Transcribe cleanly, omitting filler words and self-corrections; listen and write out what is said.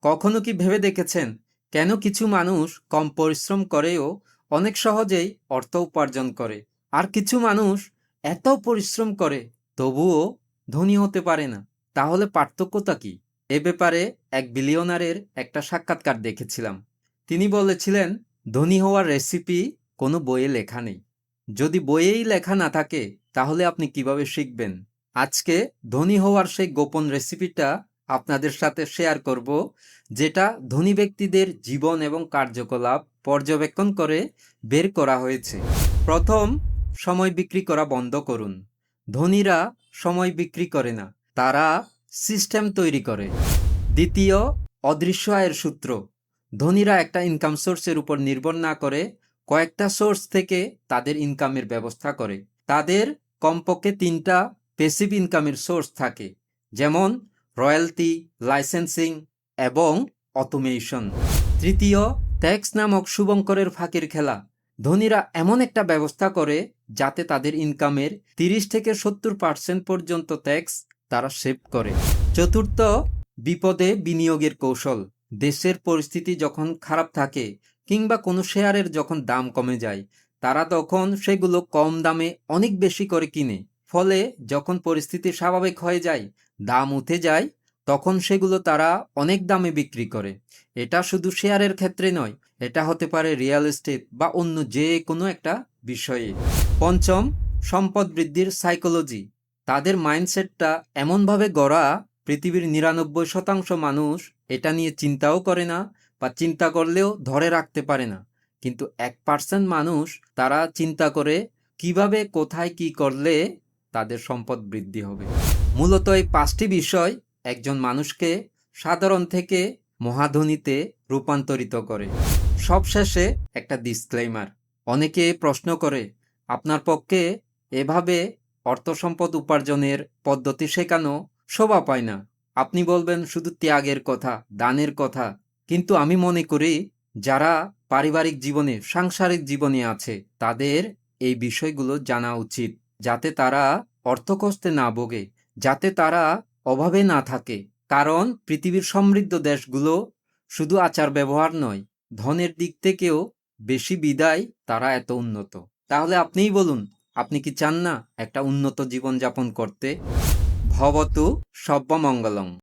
কখনো কি ভেবে দেখেছেন কেন কিছু মানুষ কম পরিশ্রম করেও অনেক সহজেই অর্থ উপার্জন করে, আর কিছু মানুষ এত পরিশ্রম করে তবুও ধনী হতে পারে না? তাহলে পার্থক্যটা কি? এ ব্যাপারে এক বিলিয়নারের একটা সাক্ষাৎকার দেখেছিলাম। তিনি বলেছিলেন, ধনী হওয়ার রেসিপি কোনো বইয়ে লেখা নেই। যদি বইয়েই লেখা না থাকে তাহলে আপনি কিভাবে শিখবেন? আজকে ধনী হওয়ার সেই গোপন রেসিপিটা আপনাদের সাথে শেয়ার করব, যেটা ধনী ব্যক্তিদের জীবন এবং কার্যকলাপ পর্যবেক্ষণ করে বের করা হয়েছে। প্রথম, সময় বিক্রি করা বন্ধ করুন। ধনীরা সময় বিক্রি করে না, তারা সিস্টেম তৈরি করে। দ্বিতীয়, অদৃশ্য আয়ের সূত্র। ধনীরা একটা ইনকাম সোর্সের উপর নির্ভর না করে কয়েকটা সোর্স থেকে তাদের ইনকামের ব্যবস্থা করে। তাদের কমপক্ষে 3টা প্যাসিভ ইনকামের সোর্স থাকে, যেমন রয়্যালটি, লাইসেন্সিং এবং অটোমেশন। তৃতীয়, ট্যাক্স নামক শুভঙ্করের ফাঁকির খেলা। ধনীরা এমন একটা ব্যবস্থা করে যাতে তাদের ইনকামের 30 থেকে 70% পর্যন্ত ট্যাক্স তারা সেভ করে। চতুর্থ, বিপদে বিনিয়োগের কৌশল। দেশের পরিস্থিতি যখন খারাপ থাকে কিংবা কোনো শেয়ারের যখন দাম কমে যায়, তারা তখন সেগুলো কম দামে অনেক বেশি করে কিনে। ফলে যখন পরিস্থিতি স্বাভাবিক হয়ে যায়, দাম উঠে যায়, তখন সেগুলো তারা অনেক দামে বিক্রি করে। এটা শুধু শেয়ারের ক্ষেত্রে নয়, এটা হতে পারে রিয়েল এস্টেট বা অন্য যে কোনো একটা বিষয়ে। পঞ্চম, সম্পদ বৃদ্ধির সাইকোলজি। তাদের মাইন্ডসেটটা এমনভাবে গড়া, পৃথিবীর 99% মানুষ এটা নিয়ে চিন্তাও করে না, বা চিন্তা করলেও ধরে রাখতে পারে না। কিন্তু 1% মানুষ তারা চিন্তা করে কিভাবে, কোথায়, কি করলে তাদের সম্পদ বৃদ্ধি হবে। মূলত এই 5টি বিষয় একজন মানুষকে সাধারণ থেকে মহাধনীতে রূপান্তরিত করে। সবশেষে একটা ডিসক্লেইমার। অনেকে প্রশ্ন করে, আপনার পক্ষে এভাবে অর্থ সম্পদ উপার্জনের পদ্ধতি শেখানো শোভা পায় না। আপনি বলবেন শুধু ত্যাগের কথা, দানের কথা। কিন্তু আমি মনে করি যারা পারিবারিক জীবনে, সাংসারিক জীবনে আছে, তাদের এই বিষয়গুলো জানা উচিত, যাতে তারা অর্থকষ্টে না ভোগে, যাতে তারা অভাবে না থাকে। কারণ পৃথিবীর সমৃদ্ধ দেশগুলো শুধু আচার ব্যবহার নয়, ধনের দিক থেকেও বেশি বিদায় তারা এত উন্নত। তাহলে আপনিই বলুন, আপনি কি চান না একটা উন্নত জীবন যাপন করতে? ভবতু সব্যমঙ্গলং।